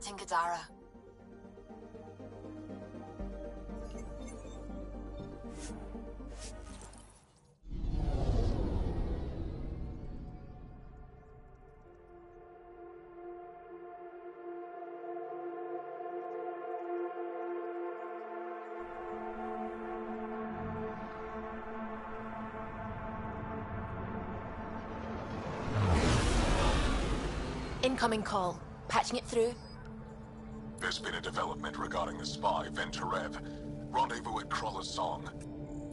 orbiting Gadara. Incoming call. Patching it through. There's been a development regarding the spy, Venturev. Rendezvous at Kroller's Song.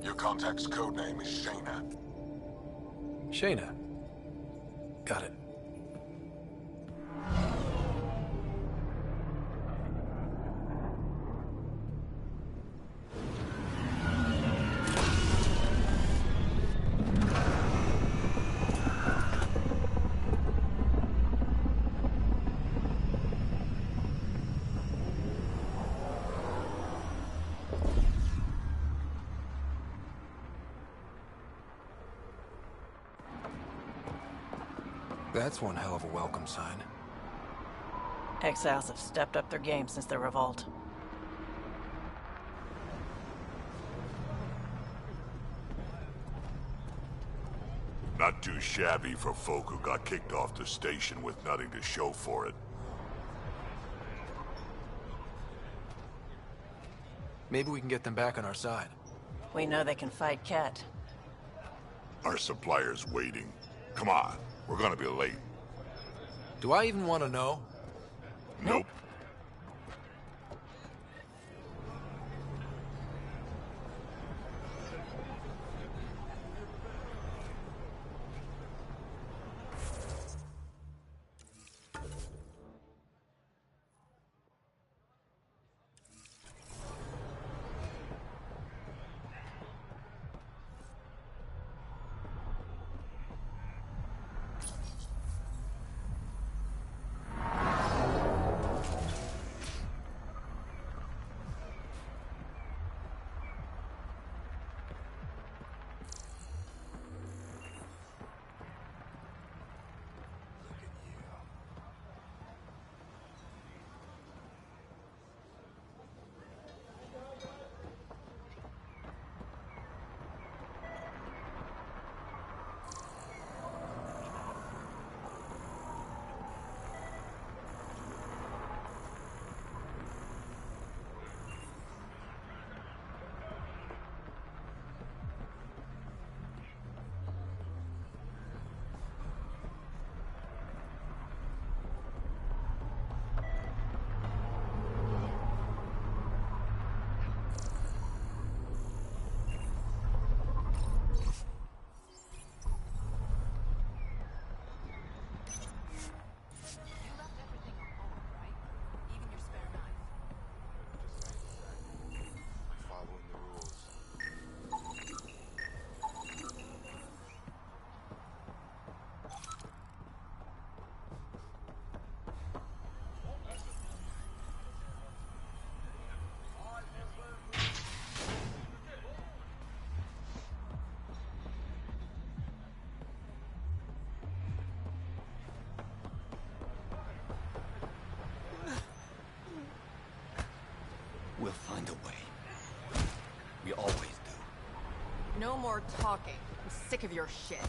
Your contact's codename is Shayna. Shayna. Got it. That's one hell of a welcome sign. Exiles have stepped up their game since the revolt. Not too shabby for folk who got kicked off the station with nothing to show for it. Maybe we can get them back on our side. We know they can fight Ket. Our supplier's waiting. Come on, we're gonna be late. Do I even want to know? Nope. We'll find a way. We always do. No more talking. I'm sick of your shit.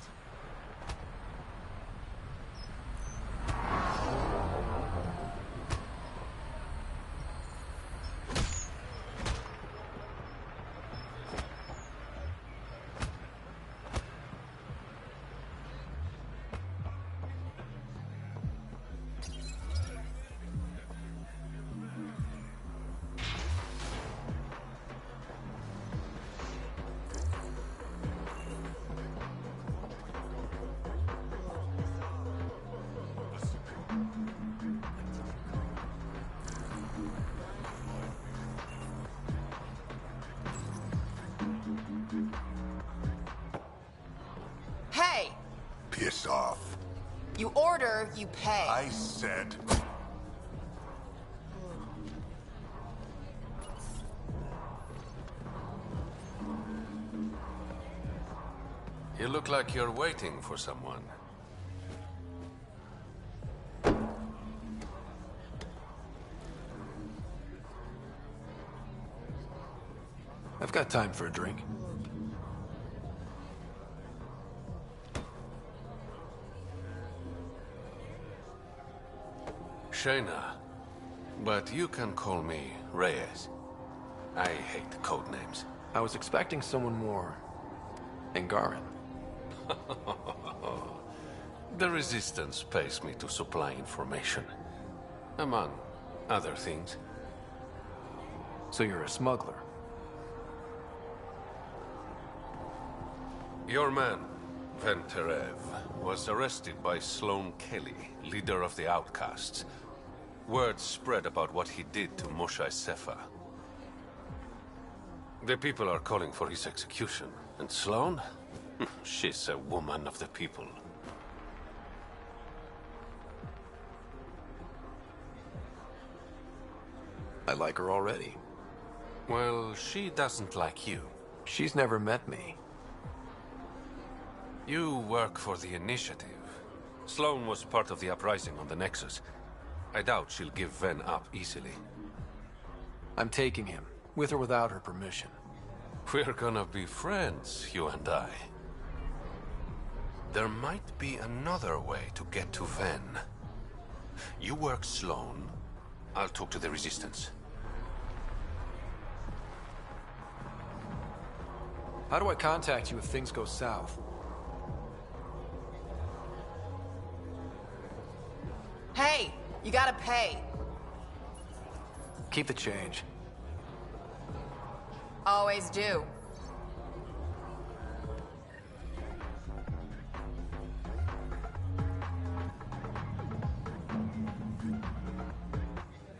Hey! Piss off. You order, you pay. I said... You look like you're waiting for someone. I've got time for a drink. Shayna, but you can call me Reyes. I hate code names. I was expecting someone more Angaran. The Resistance pays me to supply information, among other things. So you're a smuggler. Your man, Venterev, was arrested by Sloane Kelly, leader of the Outcasts. Word spread about what he did to Moshe Sefa. The people are calling for his execution. And Sloane? She's a woman of the people. I like her already. Well, she doesn't like you. She's never met me. You work for the Initiative. Sloane was part of the uprising on the Nexus. I doubt she'll give Ven up easily. I'm taking him, with or without her permission. We're gonna be friends, you and I. There might be another way to get to Ven. You work Sloane. I'll talk to the Resistance. How do I contact you if things go south? Hey, you gotta pay. Keep the change. Always do.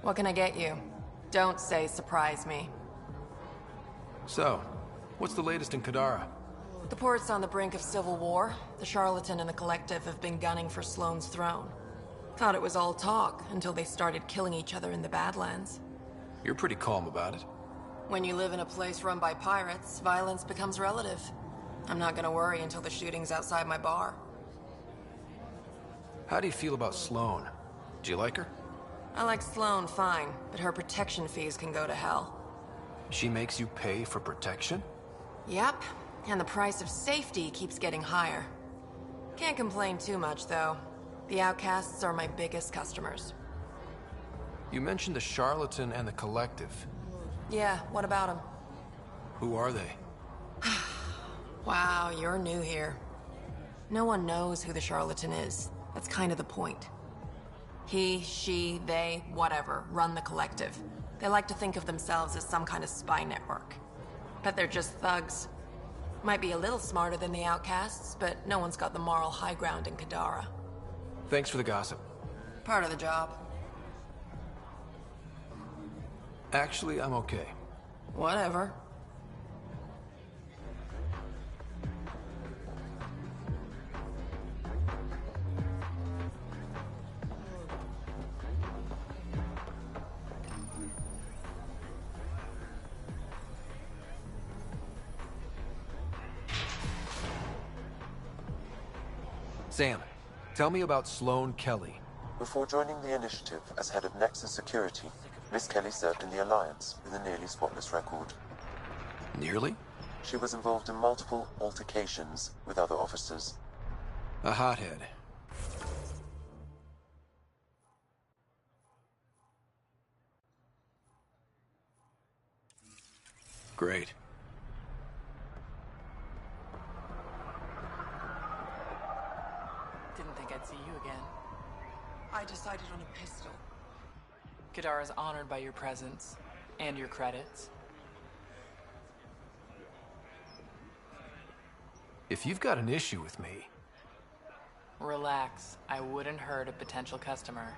What can I get you? Don't say surprise me. So, what's the latest in Kadara? The port's on the brink of civil war. The Charlatan and the Collective have been gunning for Sloane's throne. Thought it was all talk until they started killing each other in the Badlands. You're pretty calm about it. When you live in a place run by pirates, violence becomes relative. I'm not gonna worry until the shooting's outside my bar. How do you feel about Sloane? Do you like her? I like Sloane fine, but her protection fees can go to hell. She makes you pay for protection? Yep, and the price of safety keeps getting higher. Can't complain too much, though. The Outcasts are my biggest customers. You mentioned the Charlatan and the Collective. Yeah, what about them? Who are they? Wow, you're new here. No one knows who the Charlatan is. That's kind of the point. He, she, they, whatever, run the Collective. They like to think of themselves as some kind of spy network. But they're just thugs. Might be a little smarter than the Outcasts, but no one's got the moral high ground in Kadara. Thanks for the gossip. Part of the job. Actually, I'm okay. Whatever. Sam, tell me about Sloane Kelly. Before joining the Initiative as head of Nexus Security, Miss Kelly served in the Alliance with a nearly spotless record. Nearly? She was involved in multiple altercations with other officers. A hothead. Great. Didn't think I'd see you again. I decided on a pistol. Kadara's honored by your presence and your credits. If you've got an issue with me... Relax. I wouldn't hurt a potential customer.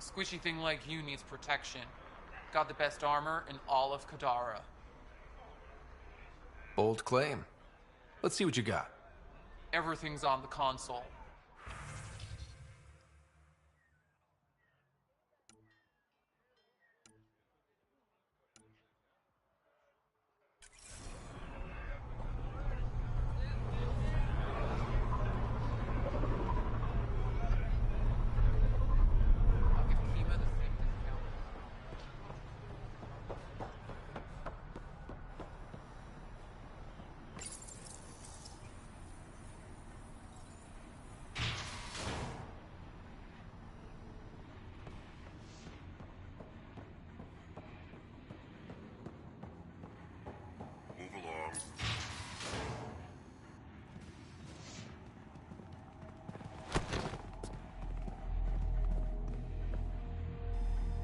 Squishy thing like you needs protection. Got the best armor in all of Kadara. Bold claim. Let's see what you got. Everything's on the console.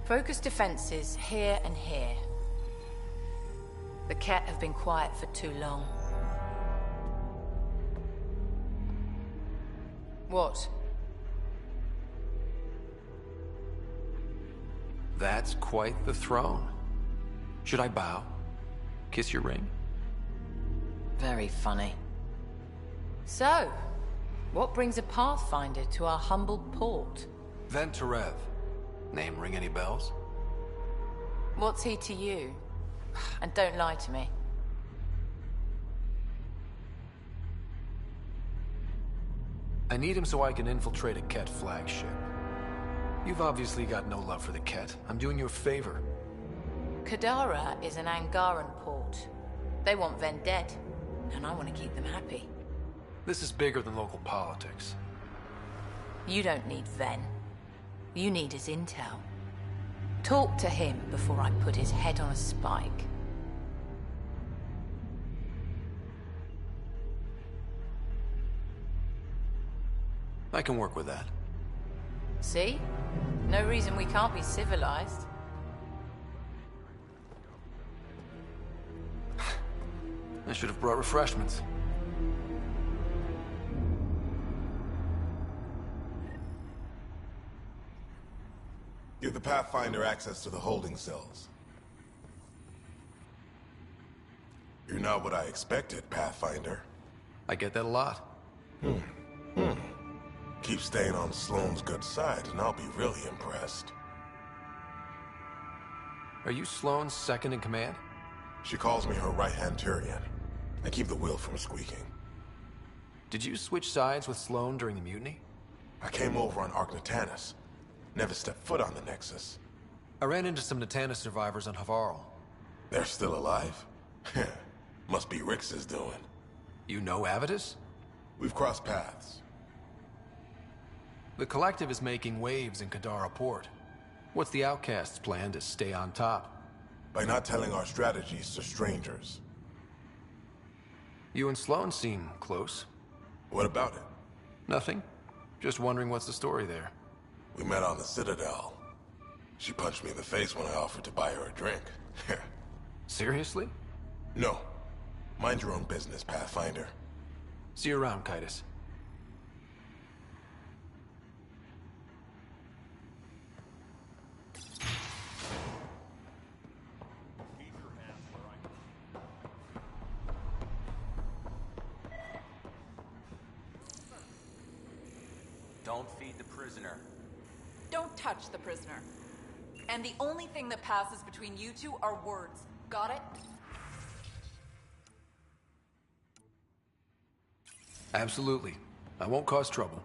Focus defenses here and here. The Ket have been quiet for too long. What? That's quite the throne. Should I bow? Kiss your ring? Very funny. So, what brings a Pathfinder to our humble port? Venterev. Name ring any bells? What's he to you? And don't lie to me. I need him so I can infiltrate a Ket flagship. You've obviously got no love for the Ket. I'm doing you a favor. Kadara is an Angaran port. They want Ven dead, and I want to keep them happy. This is bigger than local politics. You don't need Ven. You need his intel. Talk to him before I put his head on a spike. I can work with that. See? No reason we can't be civilized. I should have brought refreshments. Give the Pathfinder access to the holding cells. You're not what I expected, Pathfinder. I get that a lot. Keep staying on Sloane's good side, and I'll be really impressed. Are you Sloane's second in command? She calls me her right-hand Turian. I keep the wheel from squeaking. Did you switch sides with Sloane during the mutiny? I came over on Arcnatanus. Never stepped foot on the Nexus. I ran into some Natana survivors on Havarl. They're still alive? Must be Rix's doing. You know Avitus? We've crossed paths. The Collective is making waves in Kadara Port. What's the Outcast's plan to stay on top? By not telling our strategies to strangers. You and Sloane seem close. What about it? Nothing. Just wondering what's the story there. We met on the Citadel. She punched me in the face when I offered to buy her a drink. Seriously? No. Mind your own business, Pathfinder. See you around, Kitus. Don't feed the prisoner. Don't touch the prisoner. And the only thing that passes between you two are words. Got it? Absolutely. I won't cause trouble.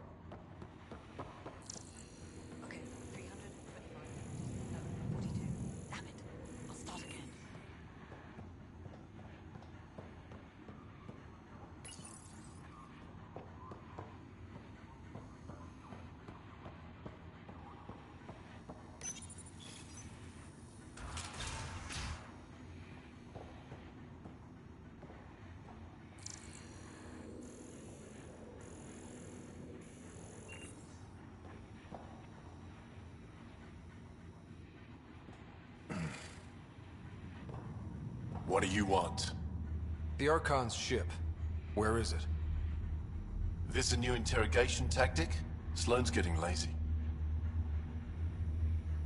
Okay, 325. No, 42. Damn it. I'll start again. What do you want? The Archon's ship. Where is it? This a new interrogation tactic? Sloane's getting lazy.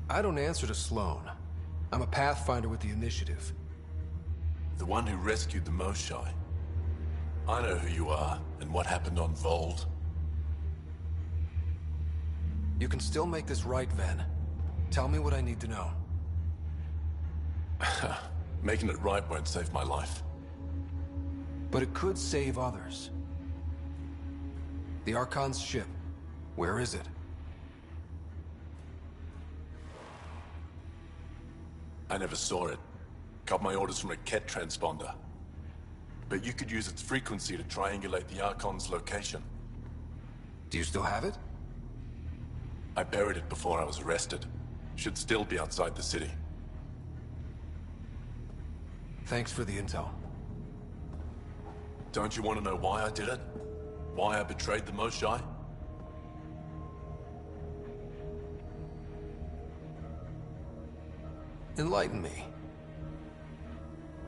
I don't answer to Sloane. I'm a Pathfinder with the Initiative. The one who rescued the Moshai. I know who you are, and what happened on Vold. You can still make this right, Ven. Tell me what I need to know. Making it right won't save my life. But it could save others. The Archon's ship. Where is it? I never saw it. Got my orders from a Ket transponder. But you could use its frequency to triangulate the Archon's location. Do you still have it? I buried it before I was arrested. Should still be outside the city. Thanks for the intel. Don't you want to know why I did it? Why I betrayed the Moshai? Enlighten me.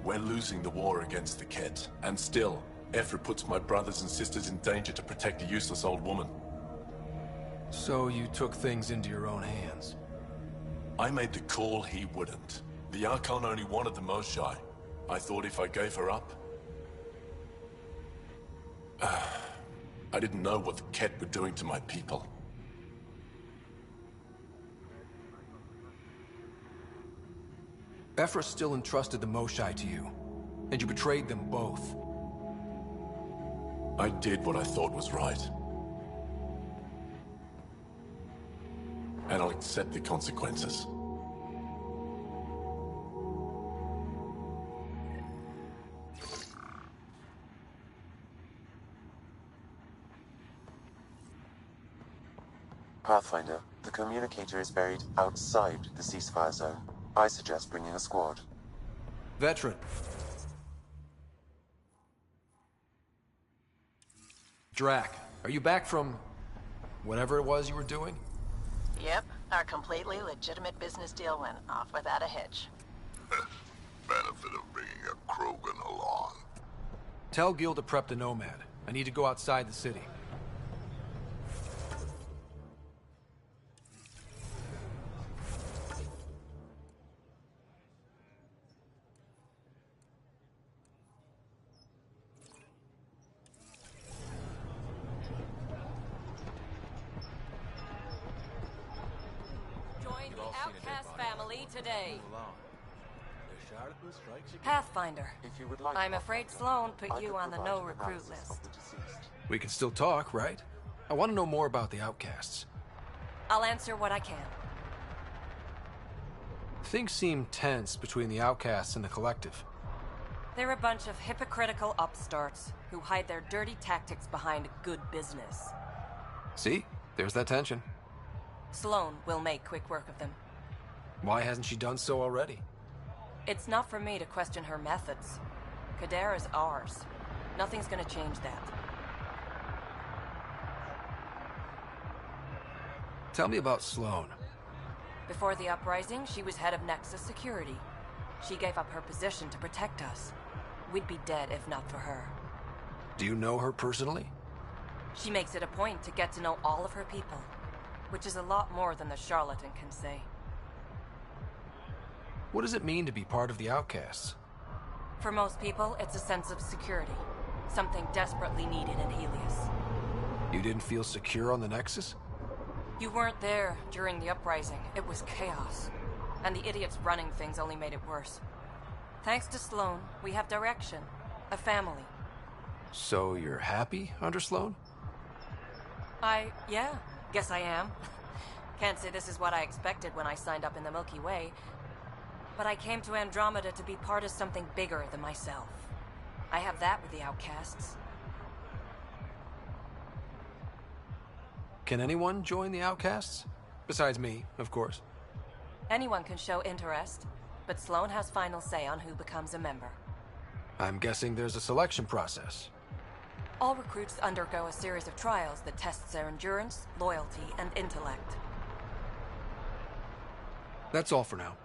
We're losing the war against the Ket, and still, Ephra puts my brothers and sisters in danger to protect a useless old woman. So you took things into your own hands. I made the call he wouldn't. The Archon only wanted the Moshae. I thought if I gave her up... I didn't know what the Ket were doing to my people. Ephra still entrusted the Moshae to you, and you betrayed them both. I did what I thought was right. And I'll accept the consequences. Pathfinder, the communicator is buried outside the ceasefire zone. I suggest bringing a squad. Veteran. Drac, are you back from whatever it was you were doing? Yep, our completely legitimate business deal went off without a hitch. Benefit of bringing a Krogan along. Tell Gil to prep the Nomad. I need to go outside the city. Today. Pathfinder. If you would like, I'm afraid Sloan put you on the no-recruit list. We can still talk, right? I want to know more about the Outcasts. I'll answer what I can. Things seem tense between the Outcasts and the Collective. They're a bunch of hypocritical upstarts who hide their dirty tactics behind good business. See? There's that tension. Sloan will make quick work of them. Why hasn't she done so already? It's not for me to question her methods. Kadera's ours. Nothing's gonna change that. Tell me about Sloan. Before the uprising, she was head of Nexus Security. She gave up her position to protect us. We'd be dead if not for her. Do you know her personally? She makes it a point to get to know all of her people, which is a lot more than the charlatan can say. What does it mean to be part of the Outcasts? For most people, it's a sense of security. Something desperately needed in Helios. You didn't feel secure on the Nexus? You weren't there during the uprising. It was chaos. And the idiots running things only made it worse. Thanks to Sloan, we have direction. A family. So you're happy under Sloan? Yeah, guess I am. Can't say this is what I expected when I signed up in the Milky Way. But I came to Andromeda to be part of something bigger than myself. I have that with the Outcasts. Can anyone join the Outcasts? Besides me, of course. Anyone can show interest, but Sloan has final say on who becomes a member. I'm guessing there's a selection process. All recruits undergo a series of trials that tests their endurance, loyalty, and intellect. That's all for now.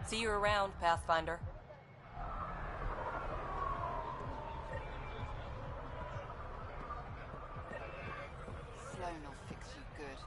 See you around, Pathfinder. Sloan will fix you good.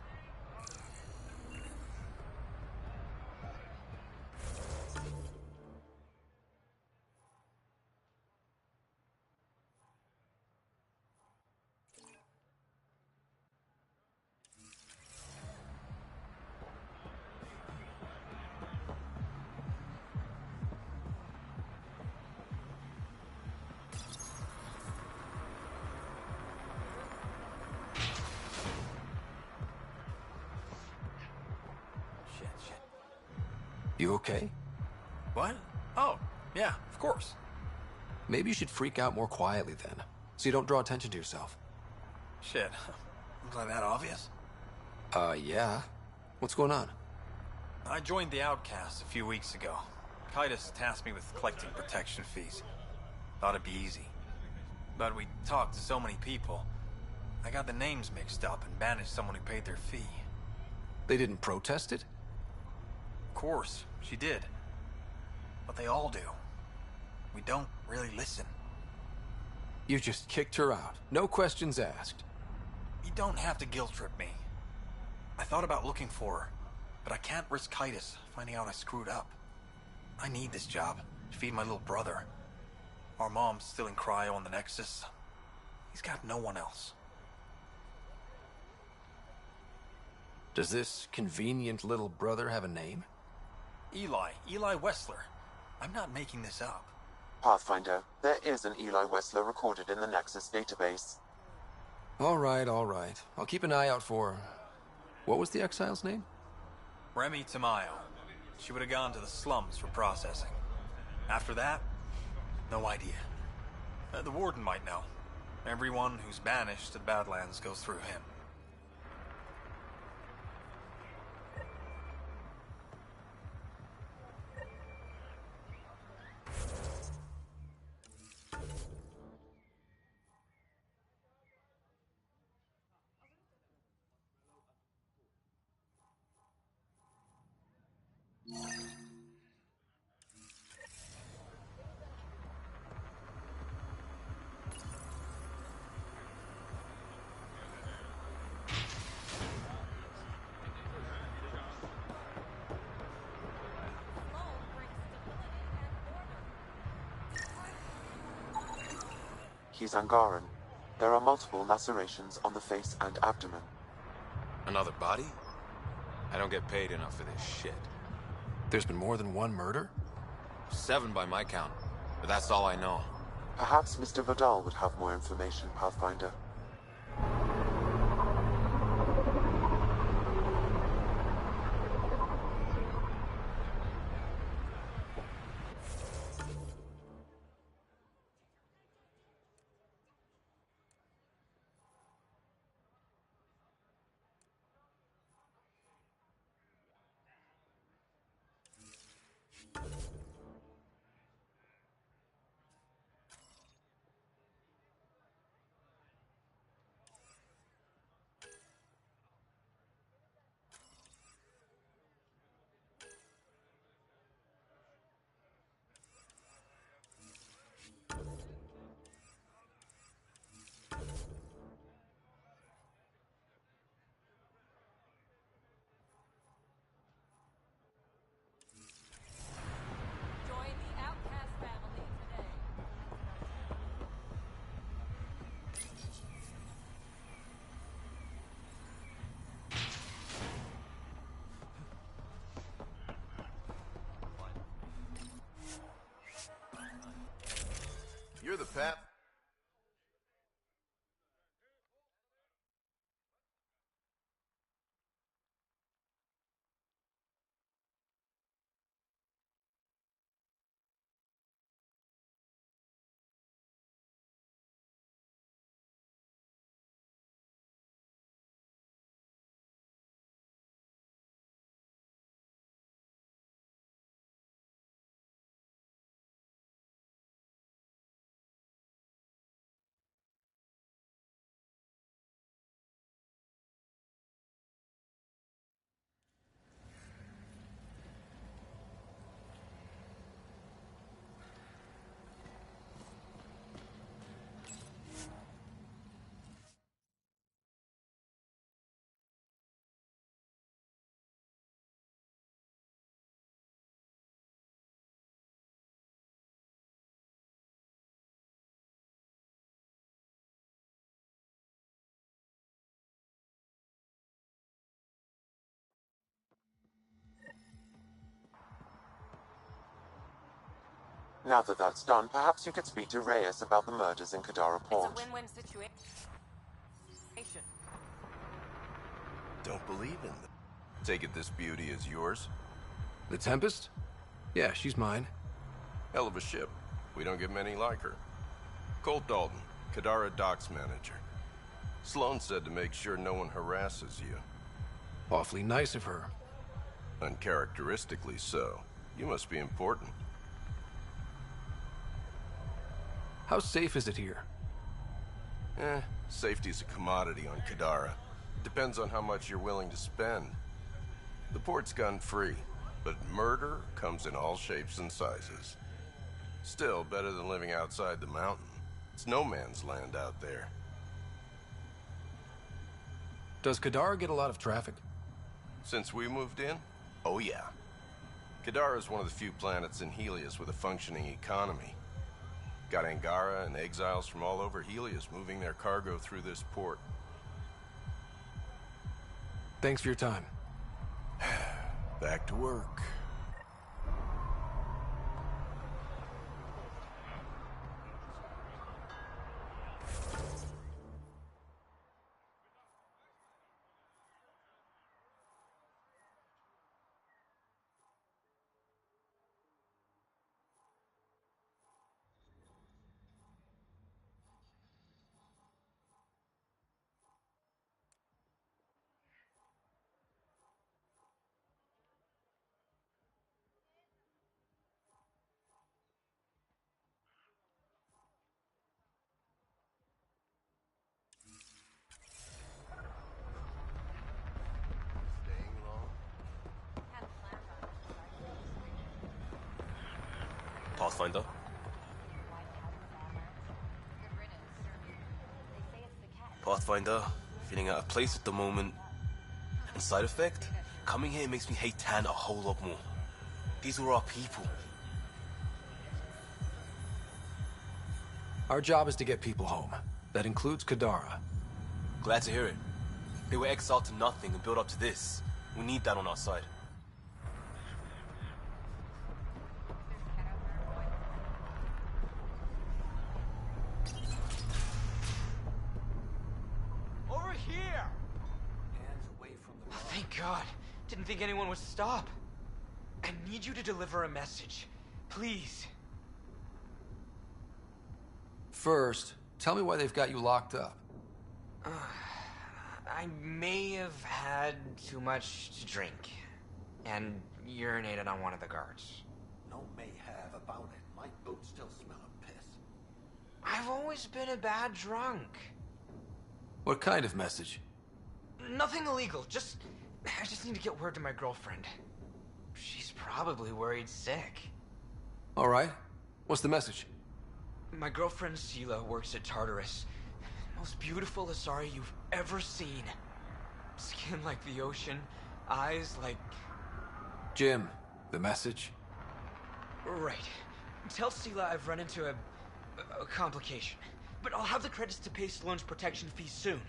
You okay? What? Oh, yeah, of course. Maybe you should freak out more quietly then, so you don't draw attention to yourself. Shit. Was I that obvious? Yeah. What's going on? I joined the Outcasts a few weeks ago. Kaitis tasked me with collecting protection fees. Thought it'd be easy. But we talked to so many people. I got the names mixed up and banished someone who paid their fee. They didn't protest it? Of course, she did. But they all do. We don't really listen. You just kicked her out. No questions asked. You don't have to guilt trip me. I thought about looking for her, but I can't risk Titus finding out I screwed up. I need this job to feed my little brother. Our mom's still in cryo on the Nexus. He's got no one else. Does this convenient little brother have a name? Eli Wessler. I'm not making this up. Pathfinder, there is an Eli Wessler recorded in the Nexus database. All right. I'll keep an eye out for... What was the exile's name? Remy Tamayo. She would have gone to the slums for processing. After that, no idea. The warden might know. Everyone who's banished to the Badlands goes through him. He's Angaran. There are multiple lacerations on the face and abdomen. Another body? I don't get paid enough for this shit. There's been more than one murder? 7 by my count, but that's all I know. Perhaps Mr. Vidal would have more information, Pathfinder. You're the Pap. Now that that's done, perhaps you could speak to Reyes about the murders in Kadara Port. It's a win-win situation. Don't believe in them. Take it this beauty is yours? The Tempest? Yeah, she's mine. Hell of a ship. We don't get many like her. Colt Dalton, Kadara Docks Manager. Sloan said to make sure no one harasses you. Awfully nice of her. Uncharacteristically so. You must be important. How safe is it here? Safety's a commodity on Kadara. Depends on how much you're willing to spend. The port's gun-free, but murder, comes in all shapes and sizes. Still better than living outside the mountain. It's no man's land out there. Does Kadara get a lot of traffic? Since we moved in? Oh yeah. Kadara is one of the few planets in Helios with a functioning economy. Got Angara and exiles from all over Helios moving their cargo through this port. Thanks for your time. Back to work. Pathfinder? Pathfinder, feeling out of place at the moment. And side effect? Coming here makes me hate Tan a whole lot more. These were our people. Our job is to get people home. That includes Kadara. Glad to hear it. They were exiled to nothing and built up to this. We need that on our side. Over here! Hands away from the... Thank God. Didn't think anyone would stop. I need you to deliver a message. Please. First, tell me why they've got you locked up. I may have had too much to drink. And urinated on one of the guards. No may have about it. My boots still smell of piss. I've always been a bad drunk. What kind of message? Nothing illegal, I just need to get word to my girlfriend. She's probably worried sick. All right. What's the message? My girlfriend Sela works at Tartarus. Most beautiful Asari you've ever seen. Skin like the ocean, eyes like... Jim, the message? Right. Tell Sela I've run into a complication. But I'll have the credits to pay Sloane's protection fee soon.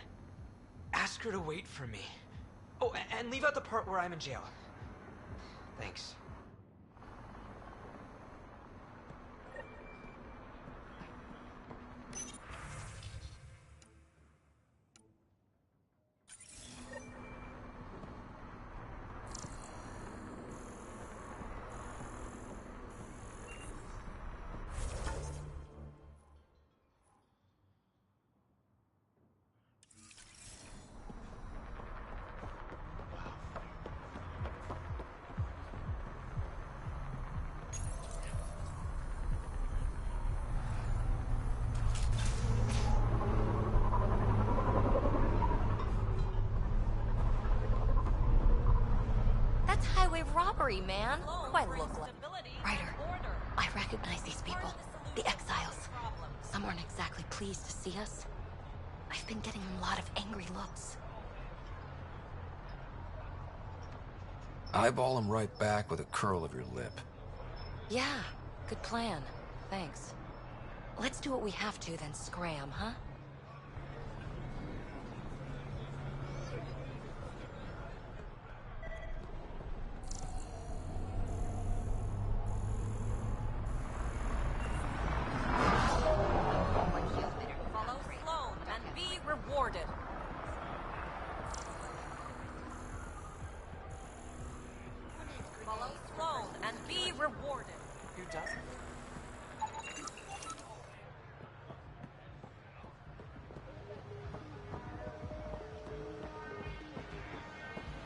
Ask her to wait for me. Oh, and leave out the part where I'm in jail. Thanks. Highway robbery, man. What do I look like? Ryder, I recognize these people. The exiles. Some aren't exactly pleased to see us. I've been getting a lot of angry looks. Eyeball him right back with a curl of your lip. Yeah, good plan. Thanks. Let's do what we have to, then scram, huh?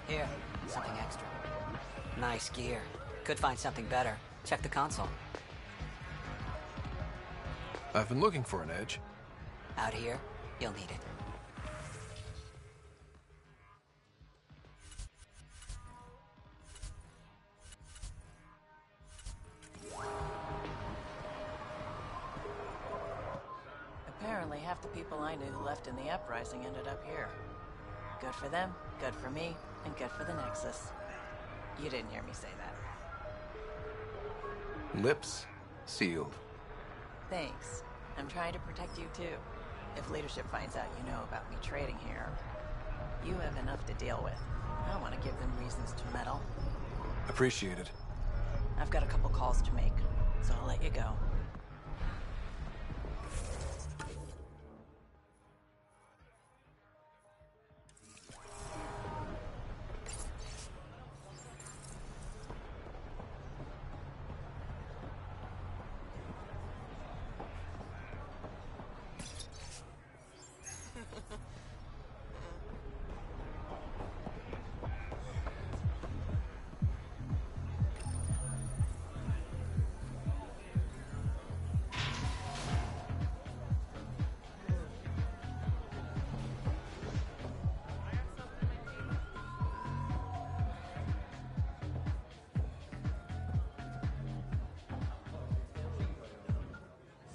Here, something extra. Nice gear. Could find something better. Check the console. I've been looking for an edge. Out here, you'll need it. Apparently half the people I knew who left in the uprising ended up here. Good for them, good for me, and good for the Nexus. You didn't hear me say that. Lips sealed. Thanks. I'm trying to protect you too. If leadership finds out you know about me trading here, you have enough to deal with. I want to give them reasons to meddle. Appreciate it. I've got a couple calls to make, so I'll let you go.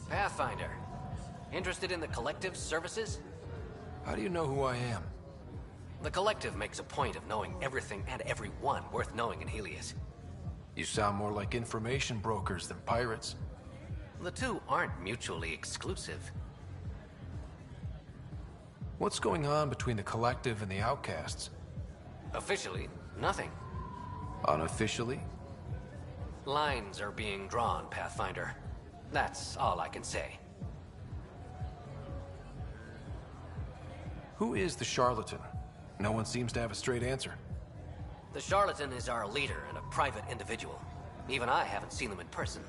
Pathfinder. Interested in the Collective's services? How do you know who I am? The Collective makes a point of knowing everything and everyone worth knowing in Helios. You sound more like information brokers than pirates. The two aren't mutually exclusive. What's going on between the Collective and the Outcasts? Officially, nothing. Unofficially? Lines are being drawn, Pathfinder. That's all I can say. Who is the charlatan? No one seems to have a straight answer. The charlatan is our leader and a private individual. Even I haven't seen him in person.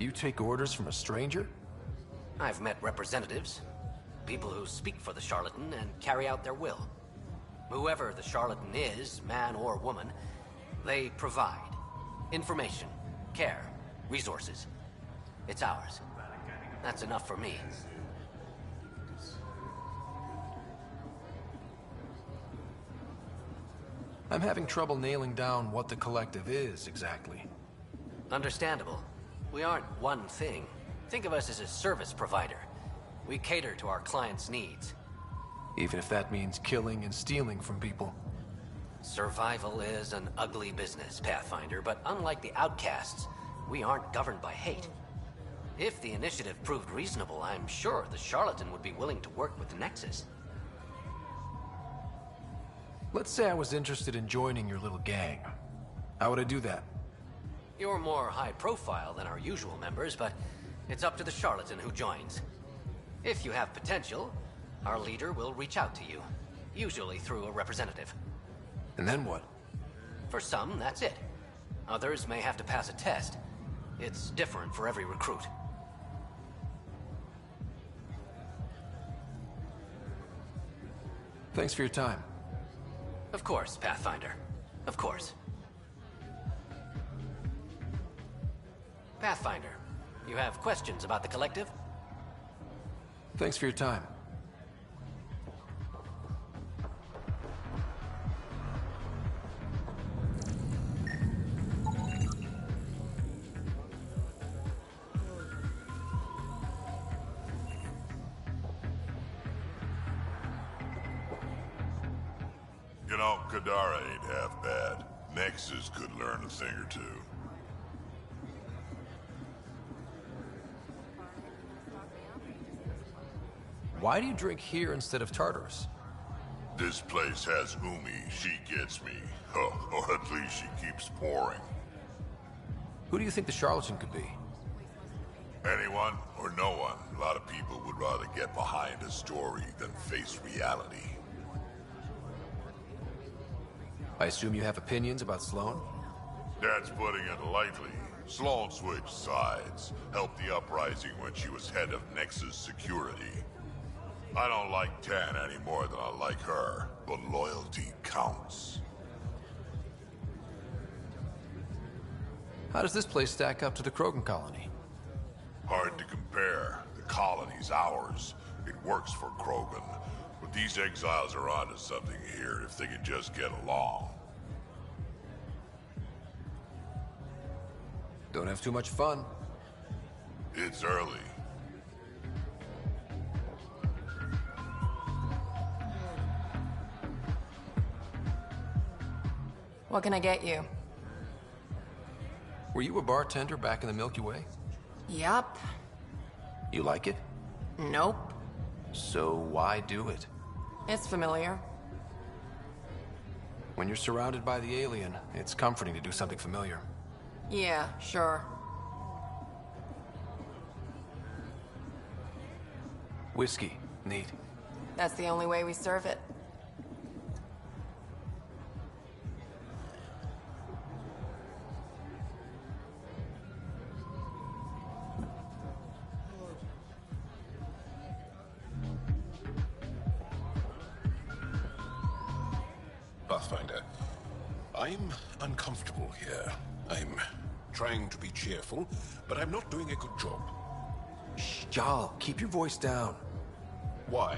You take orders from a stranger? I've met representatives. People who speak for the charlatan and carry out their will. Whoever the charlatan is, man or woman, they provide information, care, resources. It's ours. That's enough for me. I'm having trouble nailing down what the Collective is, exactly. Understandable. We aren't one thing. Think of us as a service provider. We cater to our clients' needs. Even if that means killing and stealing from people. Survival is an ugly business, Pathfinder, but unlike the Outcasts, we aren't governed by hate. If the initiative proved reasonable, I'm sure the charlatan would be willing to work with the Nexus. Let's say I was interested in joining your little gang. How would I do that? You're more high profile than our usual members, but it's up to the charlatan who joins. If you have potential, our leader will reach out to you, usually through a representative. And then what? For some, that's it. Others may have to pass a test. It's different for every recruit. Thanks for your time. Of course, Pathfinder. Of course. Pathfinder, you have questions about the Collective? Thanks for your time. You know, Kadara ain't half bad. Nexus could learn a thing or two. Why do you drink here instead of Tartarus? This place has Umi. She gets me. Or at least she keeps pouring. Who do you think the charlatan could be? Anyone or no one. A lot of people would rather get behind a story than face reality. I assume you have opinions about Sloane? That's putting it lightly. Sloane switched sides, helped the uprising when she was head of Nexus security. I don't like Tan any more than I like her, but loyalty counts. How does this place stack up to the Krogan colony? Hard to compare. The colony's ours. It works for Krogan. But these exiles are onto something here if they can just get along. Don't have too much fun. It's early. What can I get you? Were you a bartender back in the Milky Way? Yup. You like it? Nope. So why do it? It's familiar. When you're surrounded by the alien, it's comforting to do something familiar. Yeah, sure. Whiskey. Neat. That's the only way we serve it. Pathfinder, I'm uncomfortable here. I'm trying to be cheerful, but I'm not doing a good job. Shh, Jarl, keep your voice down. Why?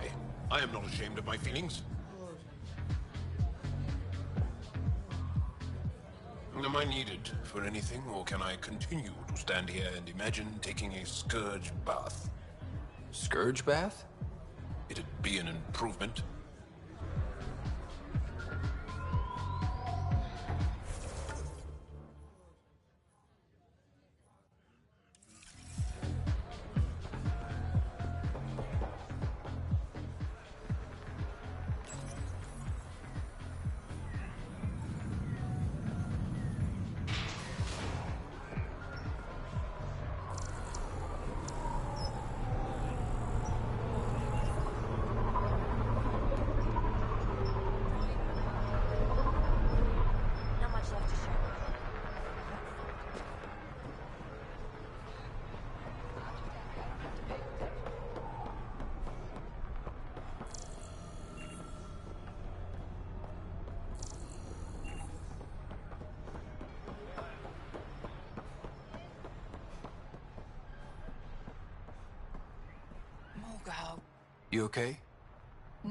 I am not ashamed of my feelings. Am I needed for anything, or can I continue to stand here and imagine taking a scourge bath? Scourge bath? It'd be an improvement. Not much left to share. Morgau, You okay?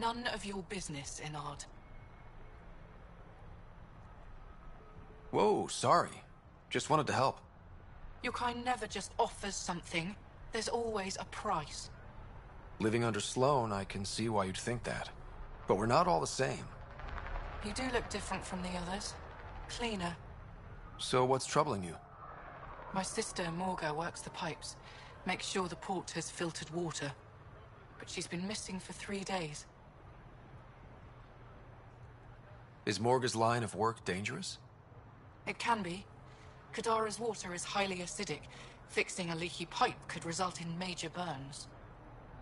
none of your business, Enard. Whoa, sorry. Just wanted to help. Your kind never just offers something. There's always a price. Living under Sloane, I can see why you'd think that. But we're not all the same. You do look different from the others. Cleaner. So what's troubling you? My sister, Morga, works the pipes. Makes sure the port has filtered water. But she's been missing for 3 days. Is Morga's line of work dangerous? It can be. Kadara's water is highly acidic. Fixing a leaky pipe could result in major burns.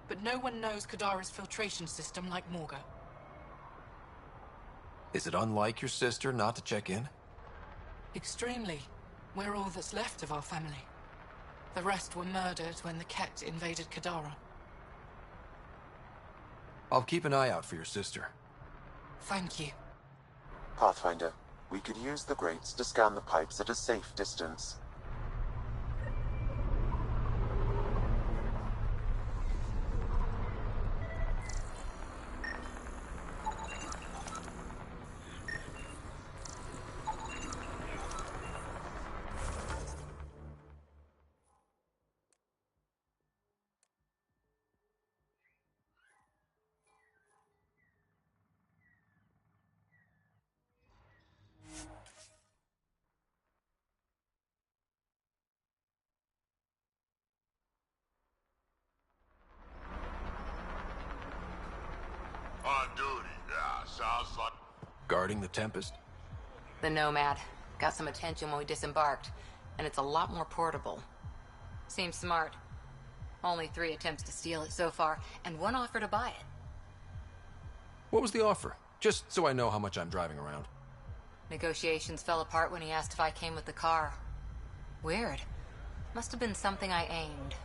But no one knows Kadara's filtration system like Morga. Is it unlike your sister not to check in? Extremely. We're all that's left of our family. The rest were murdered when the Ket invaded Kadara. I'll keep an eye out for your sister. Thank you. Pathfinder, we could use the grates to scan the pipes at a safe distance. On duty, yeah, sounds like... Guarding the Tempest? The Nomad. Got some attention when we disembarked, and it's a lot more portable. Seems smart. Only 3 attempts to steal it so far, and 1 offer to buy it. What was the offer? Just so I know how much I'm driving around. Negotiations fell apart when he asked if I came with the car. Weird. Must have been something I aimed.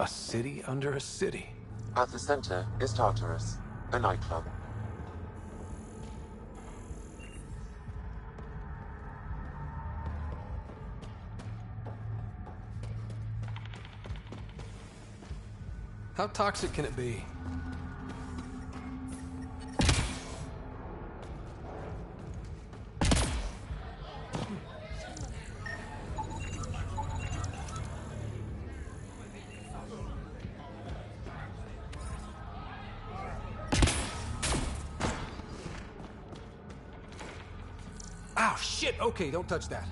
A city under a city. At the center is Tartarus, a nightclub. How toxic can it be? Ow, shit! Okay, don't touch that.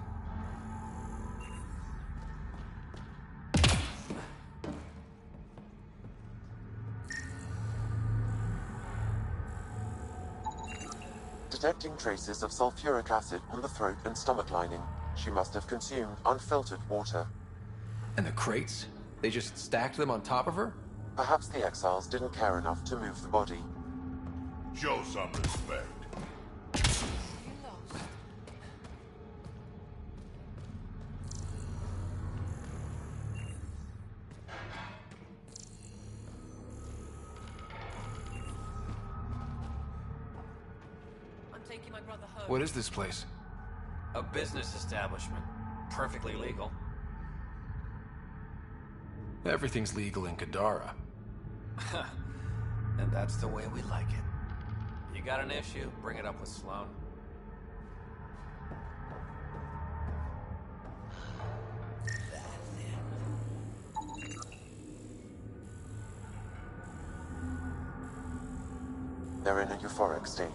Detecting traces of sulfuric acid on the throat and stomach lining. She must have consumed unfiltered water. And the crates? They just stacked them on top of her? Perhaps the exiles didn't care enough to move the body. Show some respect. I'm taking my brother home. What is this place? A business establishment. Perfectly legal. Everything's legal in Kadara. And that's the way we like it. You got an issue, bring it up with Sloan. They're in a euphoric state.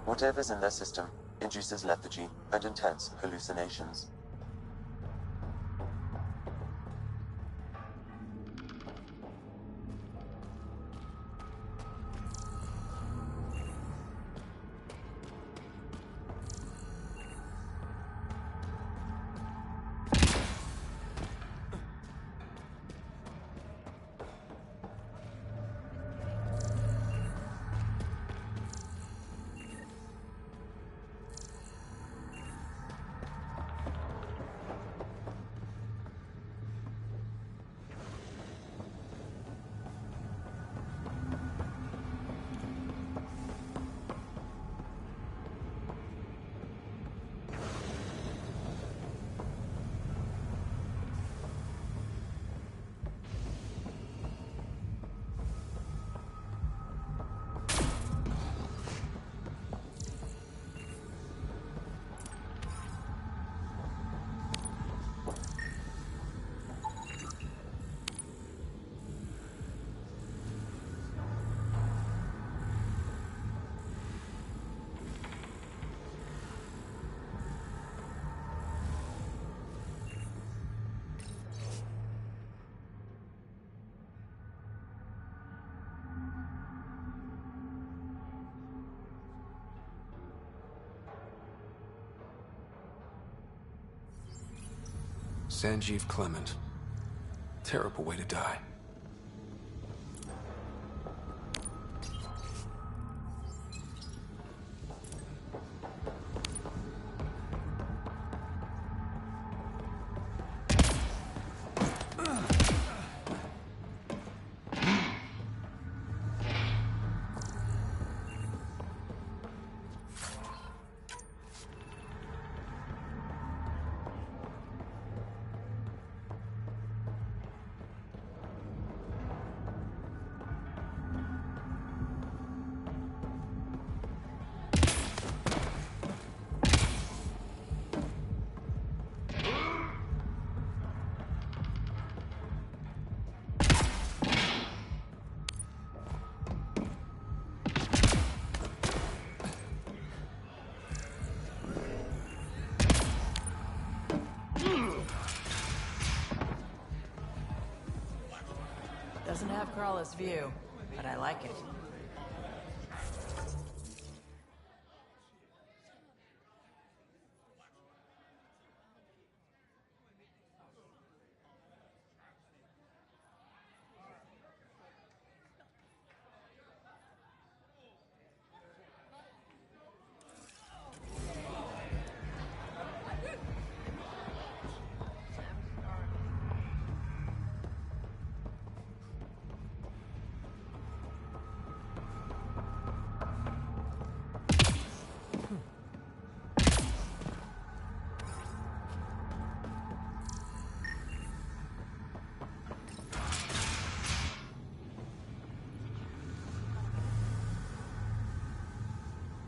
Whatever's in their system induces lethargy and intense hallucinations. Sanjeev Clement. Terrible way to die. Doesn't have Crawler's view, but I like it.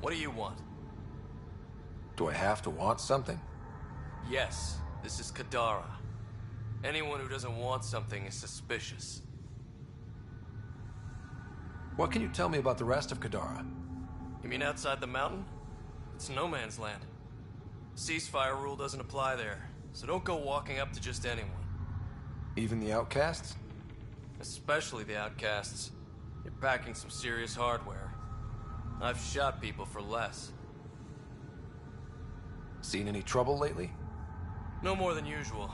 What do you want? Do I have to want something? Yes, this is Kadara. Anyone who doesn't want something is suspicious. What can you tell me about the rest of Kadara? You mean outside the mountain? It's no man's land. Ceasefire rule doesn't apply there, so don't go walking up to just anyone. Even the outcasts? Especially the outcasts. You're packing some serious hardware. I've shot people for less. Seen any trouble lately? No more than usual.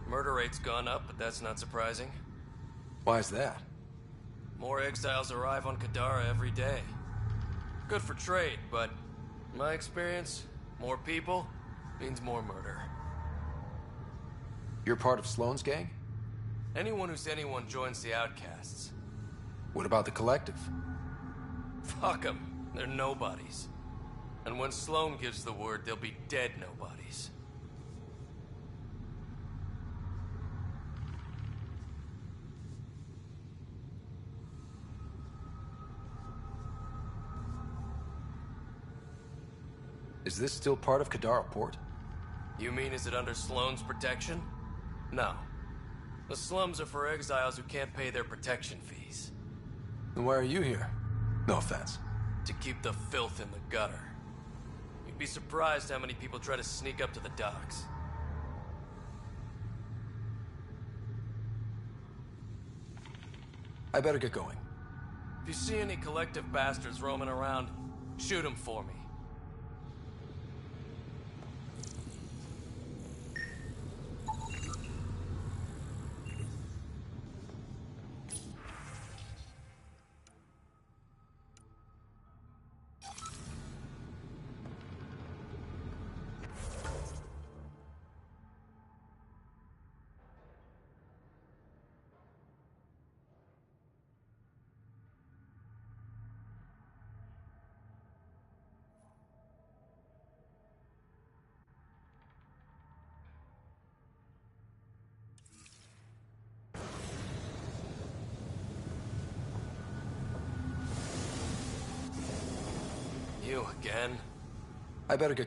Murder rate's gone up, but that's not surprising. Why's that? More exiles arrive on Kadara every day. Good for trade, but in my experience, more people means more murder. You're part of Sloane's gang? Anyone who's anyone joins the outcasts. What about the collective? Fuck them. They're nobodies. And when Sloane gives the word, they'll be dead nobodies. Is this still part of Kadara Port? You mean is it under Sloane's protection? No. The slums are for exiles who can't pay their protection fees. Then why are you here? No offense. To keep the filth in the gutter. You'd be surprised how many people try to sneak up to the docks. I better get going. If you see any collective bastards roaming around, shoot them for me. You again? I better get...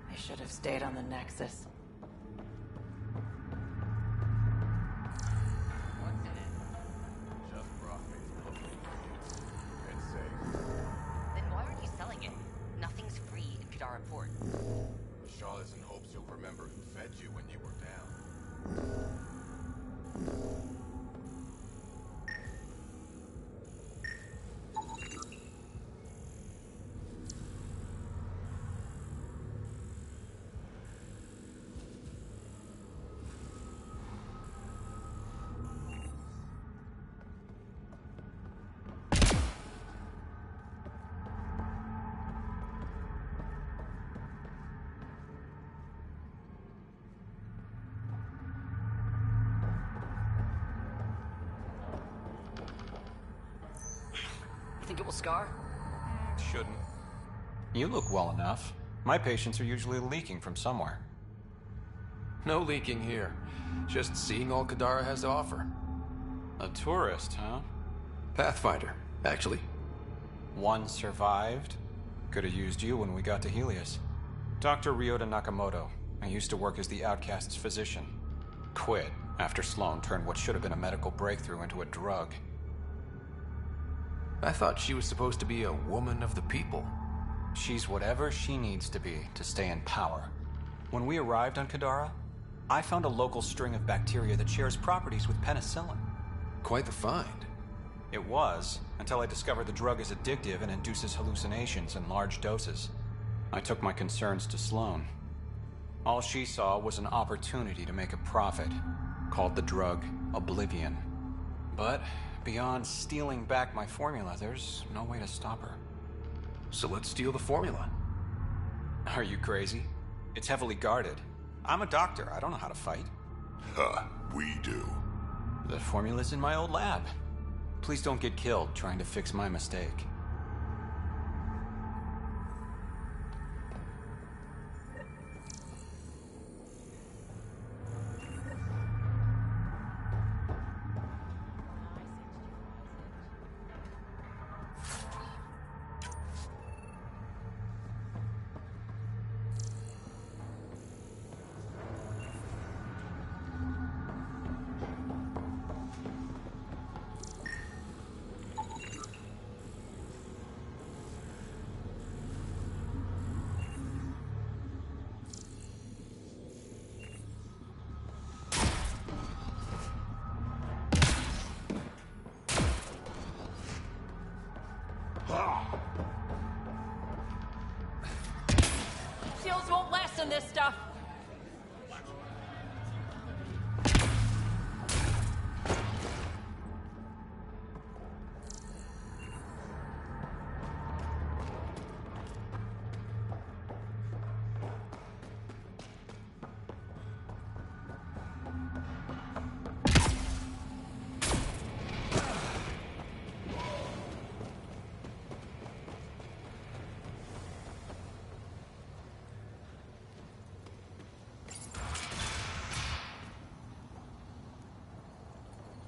I should have stayed on the Nexus. Then why aren't you selling it? Nothing's free in Kadara Port. Charlotte's in hopes you'll remember who fed you when you were down. Think it will scar? Shouldn't. You look well enough. My patients are usually leaking from somewhere. No leaking here. Just seeing all Kadara has to offer. A tourist, huh? Pathfinder, actually. One survived. Could have used you when we got to Helios. Dr. Ryota Nakamoto. I used to work as the Outcast's physician. Quit after Sloane turned what should have been a medical breakthrough into a drug. I thought she was supposed to be a woman of the people. She's whatever she needs to be to stay in power. When we arrived on Kadara, I found a local string of bacteria that shares properties with penicillin. Quite the find. It was, until I discovered the drug is addictive and induces hallucinations in large doses. I took my concerns to Sloane. All she saw was an opportunity to make a profit, called the drug Oblivion. But beyond stealing back my formula, there's no way to stop her. So let's steal the formula. Are you crazy? It's heavily guarded. I'm a doctor. I don't know how to fight. Huh, we do. The formula's in my old lab. Please don't get killed trying to fix my mistake. Shields won't last in this stuff.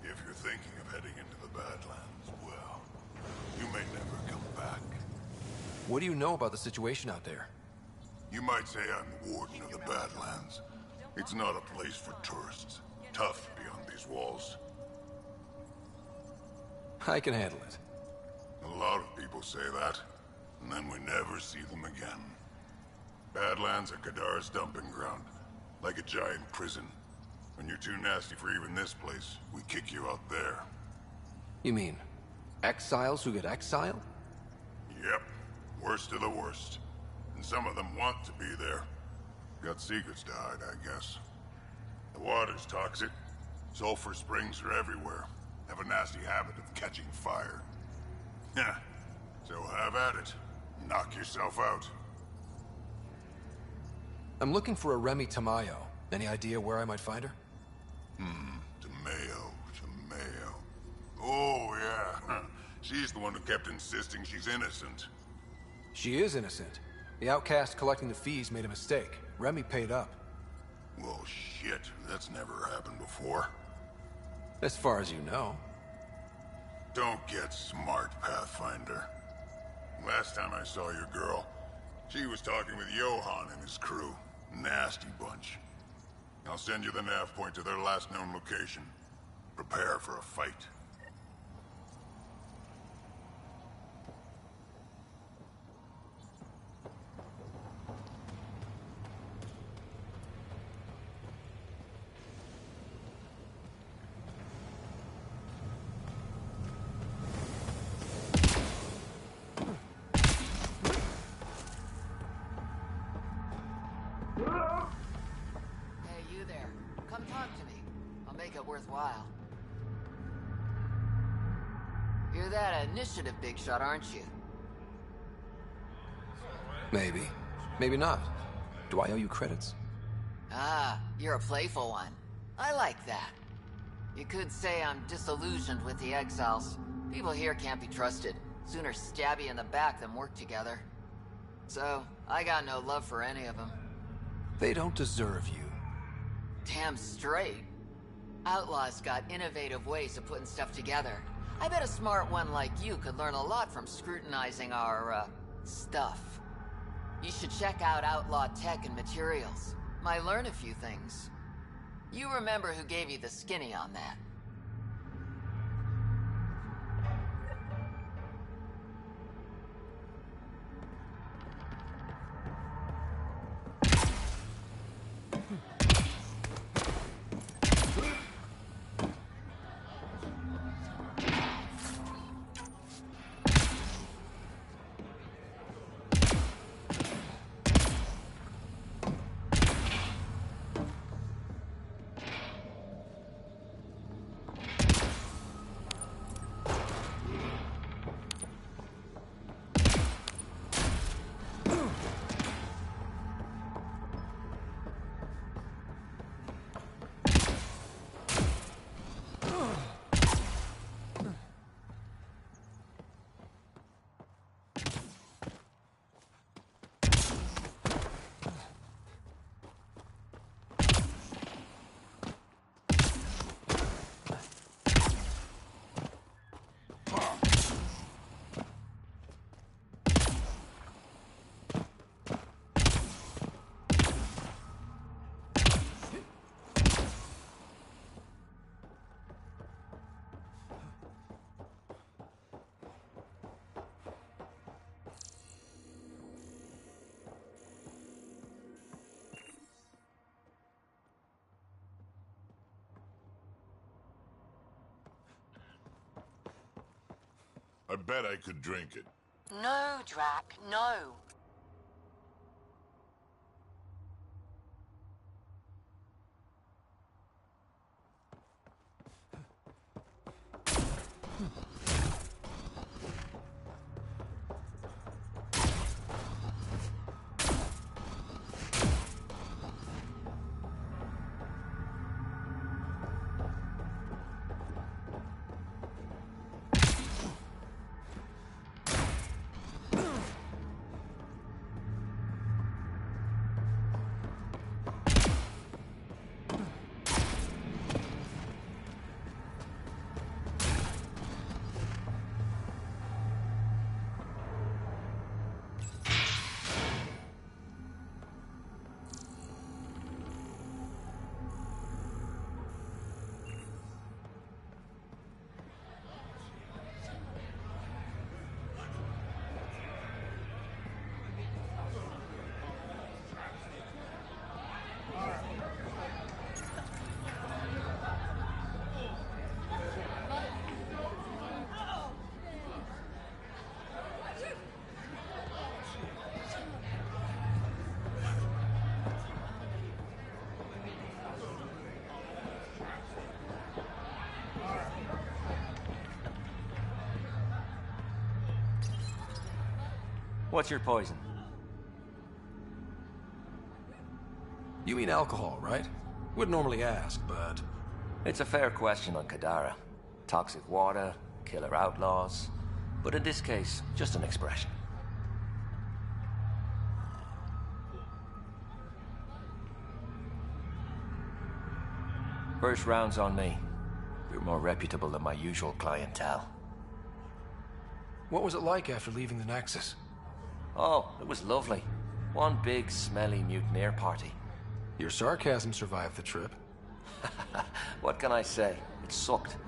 If you're thinking of heading into the Badlands, well, you may never come back. What do you know about the situation out there? You might say I'm the warden of the Badlands. It's not a place for tourists. Tough beyond these walls. I can handle it. A lot of people say that, and then we never see them again. Badlands are Kadara's dumping ground, like a giant prison. When you're too nasty for even this place, we kick you out there. You mean exiles who get exiled? Yep, worst of the worst. And some of them want to be there. Got secrets to hide, I guess. The water's toxic. Sulfur springs are everywhere. Have a nasty habit of catching fire. Yeah, so have at it. Knock yourself out. I'm looking for a Remy Tamayo. Any idea where I might find her? Tamayo. Oh, yeah. She's the one who kept insisting she's innocent. She is innocent. The outcast collecting the fees made a mistake. Remy paid up. Well, shit. That's never happened before. As far as you know. Don't get smart, Pathfinder. Last time I saw your girl, she was talking with Johann and his crew. Nasty bunch. I'll send you the nav point to their last known location. Prepare for a fight. Hey, you there. Come talk to me. I'll make it worthwhile. You're that initiative big shot, aren't you? Maybe. Maybe not. Do I owe you credits? Ah, you're a playful one. I like that. You could say I'm disillusioned with the exiles. People here can't be trusted. Sooner stab you in the back than work together. So, I got no love for any of them. They don't deserve you. Damn straight. Outlaws got innovative ways of putting stuff together. I bet a smart one like you could learn a lot from scrutinizing our, stuff. You should check out Outlaw Tech and Materials. Might learn a few things. You remember who gave you the skinny on that. I bet I could drink it. No, Drac, no. What's your poison? You mean alcohol, right? Would normally ask, but... It's a fair question on Kadara. Toxic water, killer outlaws. But in this case, just an expression. First round's on me. You're more reputable than my usual clientele. What was it like after leaving the Nexus? Oh, it was lovely. One big, smelly mutineer party. Your sarcasm survived the trip. What can I say? It sucked.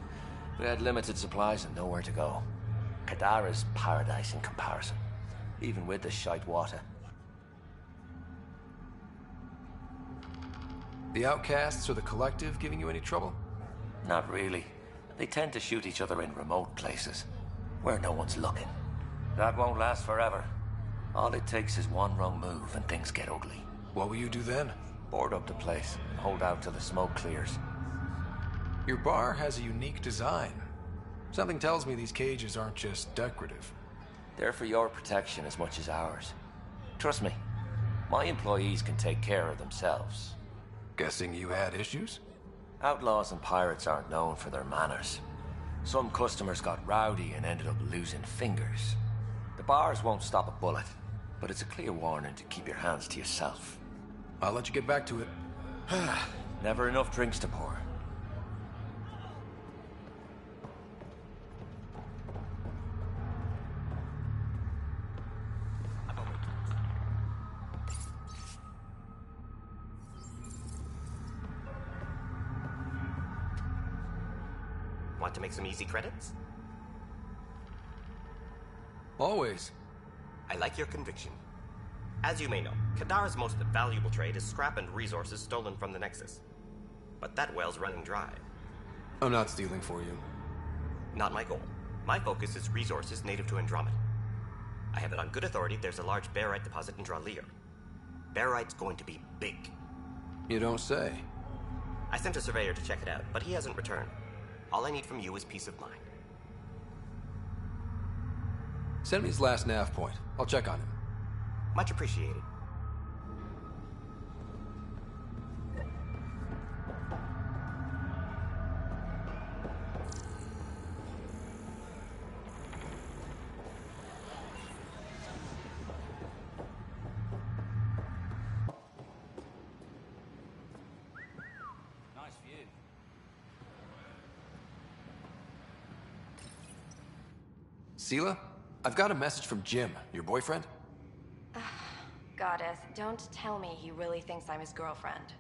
We had limited supplies and nowhere to go. Kadara's paradise in comparison, even with the shite water. The outcasts or the collective giving you any trouble? Not really. They tend to shoot each other in remote places, where no one's looking. That won't last forever. All it takes is one wrong move and things get ugly. What will you do then? Board up the place and hold out till the smoke clears. Your bar has a unique design. Something tells me these cages aren't just decorative. They're for your protection as much as ours. Trust me, my employees can take care of themselves. Guessing you had issues? Outlaws and pirates aren't known for their manners. Some customers got rowdy and ended up losing fingers. The bars won't stop a bullet, but it's a clear warning to keep your hands to yourself. I'll let you get back to it. Never enough drinks to pour. Want to make some easy credits? Always. I like your conviction. As you may know, Kadara's most valuable trade is scrap and resources stolen from the Nexus. But that well's running dry. I'm not stealing for you. Not my goal. My focus is resources native to Andromeda. I have it on good authority there's a large barite deposit in Draleer. Barite's going to be big. You don't say. I sent a surveyor to check it out, but he hasn't returned. All I need from you is peace of mind. Send me his last nav point. I'll check on him. Much appreciated. Nice view. Seela? I've got a message from Jim, your boyfriend. Goddess, don't tell me he really thinks I'm his girlfriend.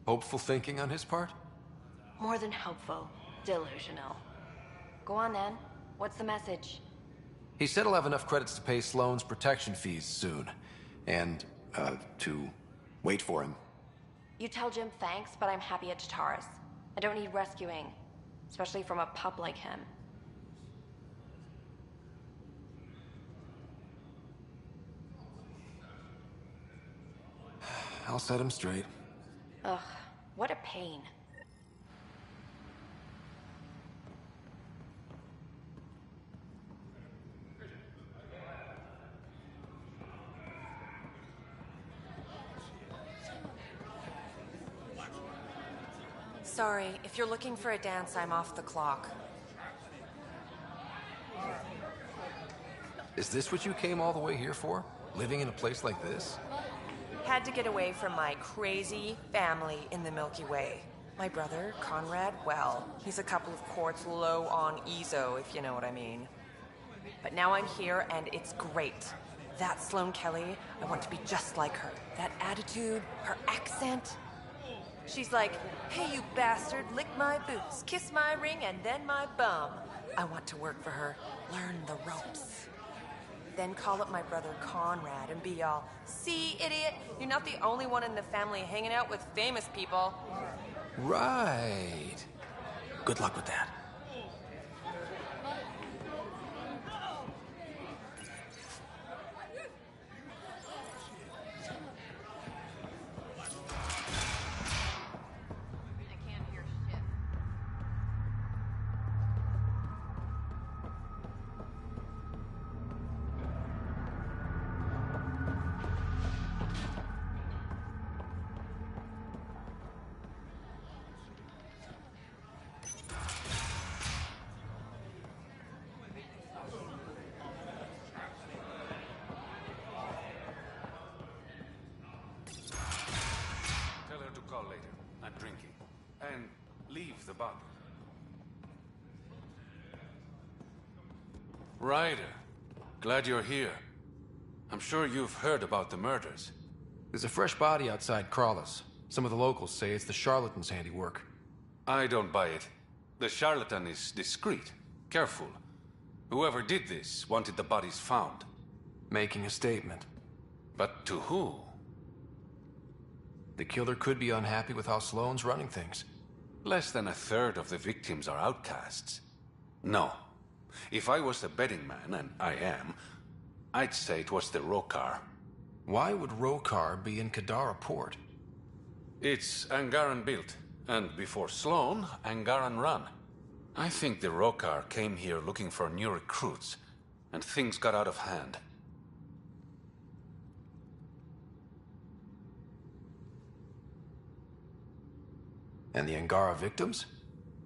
Hopeful thinking on his part? More than helpful. Delusional. Go on then. What's the message? He said he'll have enough credits to pay Sloane's protection fees soon. And, to wait for him. You tell Jim thanks, but I'm happy at Tataris. I don't need rescuing, especially from a pup like him. I'll set him straight. Ugh, what a pain. Sorry, if you're looking for a dance, I'm off the clock. Is this what you came all the way here for? Living in a place like this? Had to get away from my crazy family in the Milky Way. My brother, Conrad, well, he's a couple of quarts low on EZO, if you know what I mean. But now I'm here, and it's great. That Sloane Kelly, I want to be just like her. That attitude, her accent. She's like, hey, you bastard, lick my boots, kiss my ring, and then my bum. I want to work for her, learn the ropes. Then call up my brother Conrad and be all, see, idiot, you're not the only one in the family hanging out with famous people. Right. Good luck with that. Ryder, glad you're here. I'm sure you've heard about the murders. There's a fresh body outside Crawlers. Some of the locals say it's the charlatan's handiwork. I don't buy it. The charlatan is discreet, careful. Whoever did this wanted the bodies found. Making a statement. But to who? The killer could be unhappy with how Sloane's running things. Less than a third of the victims are outcasts. No. If I was a betting man, and I am, I'd say it was the Rokar. Why would Rokar be in Kadara port? It's Angaran built, and before Sloane, Angaran run. I think the Rokar came here looking for new recruits, and things got out of hand. And the Angara victims?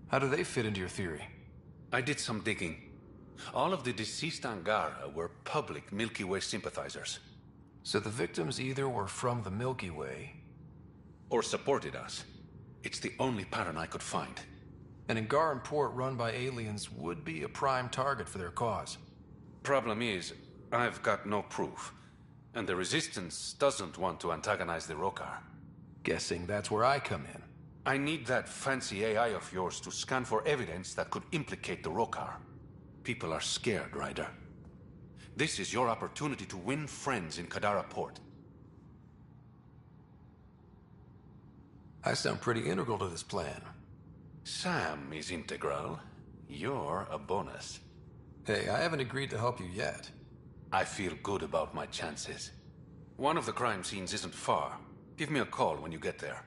How do they fit into your theory? I did some digging. All of the deceased Angara were public Milky Way sympathizers. So the victims either were from the Milky Way... or supported us. It's the only pattern I could find. An Angaran port run by aliens would be a prime target for their cause. Problem is, I've got no proof. And the Resistance doesn't want to antagonize the Rokar. Guessing that's where I come in. I need that fancy AI of yours to scan for evidence that could implicate the Rokar. People are scared, Ryder. This is your opportunity to win friends in Kadara Port. I sound pretty integral to this plan. Sam is integral. You're a bonus. Hey, I haven't agreed to help you yet. I feel good about my chances. One of the crime scenes isn't far. Give me a call when you get there.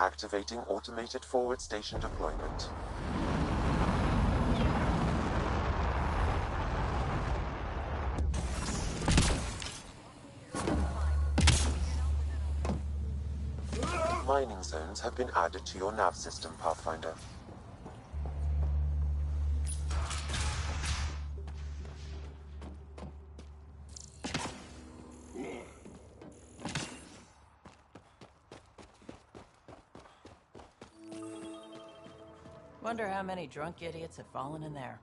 Activating automated forward station deployment. Mining zones have been added to your nav system, Pathfinder. Wonder how many drunk idiots have fallen in there.